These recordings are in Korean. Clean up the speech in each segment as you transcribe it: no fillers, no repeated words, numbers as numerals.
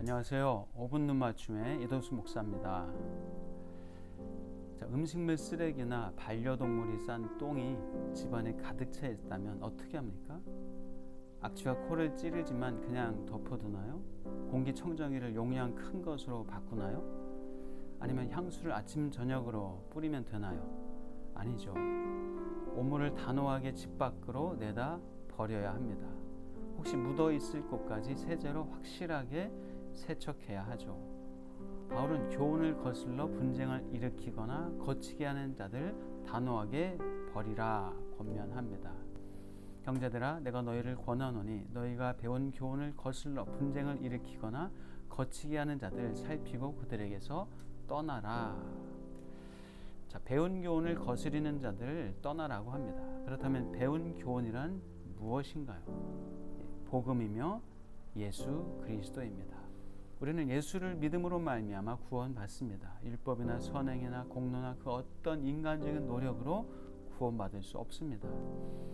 안녕하세요. 5분 눈 맞춤의 이동수 목사입니다. 음식물 쓰레기나 반려동물이 싼 똥이 집안에 가득 차 있다면 어떻게 합니까? 악취가 코를 찌르지만 그냥 덮어두나요? 공기청정기를 용량 큰 것으로 바꾸나요? 아니면 향수를 아침 저녁으로 뿌리면 되나요? 아니죠. 오물을 단호하게 집 밖으로 내다 버려야 합니다. 혹시 묻어 있을 곳까지 세제로 확실하게 세척해야 하죠. 바울은 교훈을 거슬러 분쟁을 일으키거나 거치게 하는 자들 단호하게 버리라 권면합니다. 형제들아, 내가 너희를 권하노니 너희가 배운 교훈을 거슬러 분쟁을 일으키거나 거치게 하는 자들 살피고 그들에게서 떠나라. 배운 교훈을 거스리는 자들을 떠나라고 합니다. 그렇다면 배운 교훈이란 무엇인가요? 복음이며 예수 그리스도입니다. 우리는 예수를 믿음으로 말미암아 구원받습니다. 율법이나 선행이나 공로나 그 어떤 인간적인 노력으로 구원받을 수 없습니다.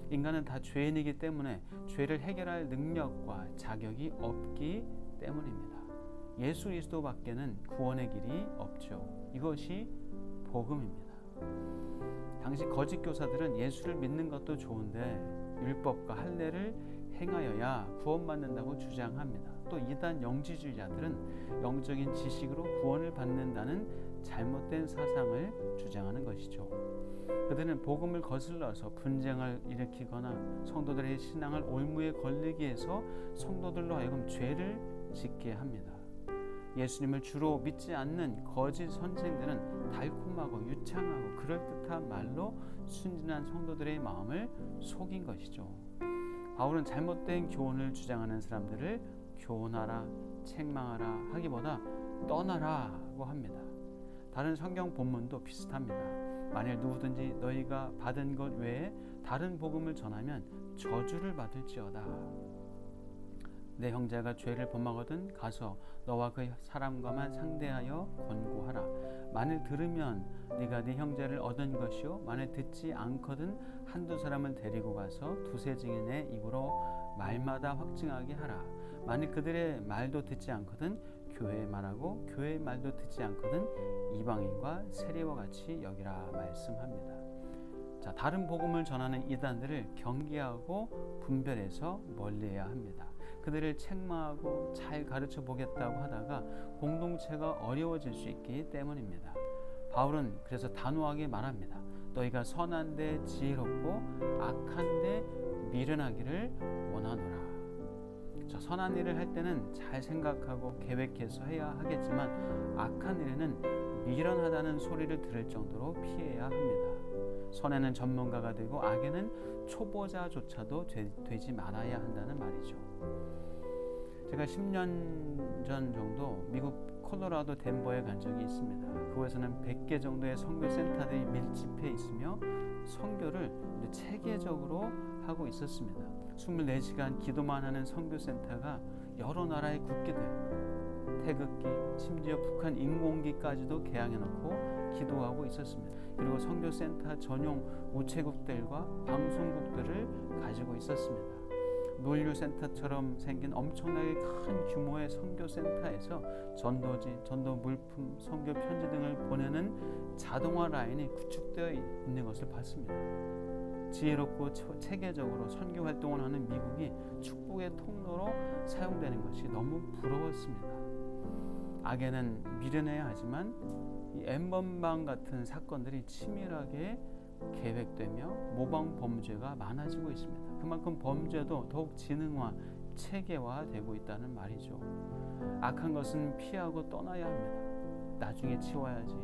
인간은 다 죄인이기 때문에 죄를 해결할 능력과 자격이 없기 때문입니다. 예수 그리스도밖에는 구원의 길이 없죠. 이것이 복음입니다. 당시 거짓 교사들은 예수를 믿는 것도 좋은데 율법과 할례를 행하여야 구원받는다고 주장합니다. 또 이단 영지주의자들은 영적인 지식으로 구원을 받는다는 잘못된 사상을 주장하는 것이죠. 그들은 복음을 거슬러서 분쟁을 일으키거나 성도들의 신앙을 올무에 걸리게 해서 성도들로 하여금 죄를 짓게 합니다. 예수님을 주로 믿지 않는 거짓 선생들은 달콤하고 유창하고 그럴듯한 말로 순진한 성도들의 마음을 속인 것이죠. 바울은 잘못된 교훈을 주장하는 사람들을 교훈하라, 책망하라 하기보다 떠나라고 합니다. 다른 성경 본문도 비슷합니다. 만일 누구든지 너희가 받은 것 외에 다른 복음을 전하면 저주를 받을지어다. 내 형제가 죄를 범하거든 가서 너와 그 사람과만 상대하여 권고하라. 만일 들으면 네가 네 형제를 얻은 것이요, 만일 듣지 않거든 한두 사람을 데리고 가서 두세 증인의 입으로 말마다 확증하게 하라. 만일 그들의 말도 듣지 않거든 교회에 말하고 교회의 말도 듣지 않거든 이방인과 세리와 같이 여기라 말씀합니다. 다른 복음을 전하는 이단들을 경계하고 분별해서 멀리해야 합니다. 그들을 책망하고 잘 가르쳐 보겠다고 하다가 공동체가 어려워질 수 있기 때문입니다. 바울은 그래서 단호하게 말합니다. 너희가 선한데 지혜롭고 악한데 미련하기를 원하노라. 선한 일을 할 때는 잘 생각하고 계획해서 해야 하겠지만 악한 일에는 미련하다는 소리를 들을 정도로 피해야 합니다. 선에는 전문가가 되고 악에는 초보자조차도 되지 말아야 한다는 말이죠. 제가 10년 전 정도 미국 콜로라도 덴버에 간 적이 있습니다. 그곳에서는 100개 정도의 선교센터들이 밀집해 있으며 선교를 체계적으로 하고 있었습니다. 24시간 기도만 하는 선교센터가 여러 나라의 국기들, 태극기, 심지어 북한 인공기까지도 개항해놓고 기도하고 있었습니다. 그리고 선교센터 전용 우체국들과 방송국들을 가지고 있었습니다. 물류센터처럼 생긴 엄청나게 큰 규모의 선교센터에서 전도지, 전도 물품, 선교 편지 등을 보내는 자동화 라인이 구축되어 있는 것을 봤습니다. 지혜롭고 체계적으로 선교 활동을 하는 미국이 축복의 통로로 사용되는 것이 너무 부러웠습니다. 악에는 미련해야 하지만 이 N번방 같은 사건들이 치밀하게 계획되며 모방 범죄가 많아지고 있습니다. 그만큼 범죄도 더욱 지능화, 체계화되고 있다는 말이죠. 악한 것은 피하고 떠나야 합니다. 나중에 치워야지,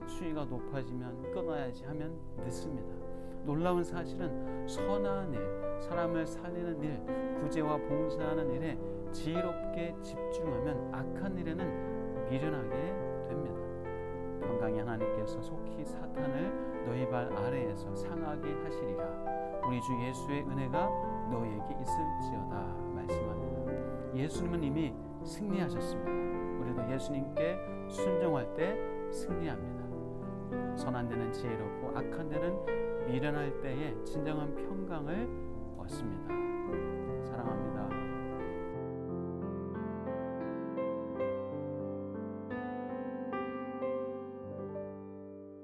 수위가 높아지면 끊어야지 하면 늦습니다. 놀라운 사실은 선한 일, 사람을 살리는 일, 구제와 봉사하는 일에 지혜롭게 집중하면 악한 일에는 미련하게 됩니다. 평강의 하나님께서 속히 사탄을 너희 발 아래에서 상하게 하시리라. 우리 주 예수의 은혜가 너희에게 있을지어다 말씀합니다. 예수님은 이미 승리하셨습니다. 우리도 예수님께 순종할 때 승리합니다. 선한 데는 지혜롭고 악한 데는 미련할 때에 진정한 평강을 얻습니다.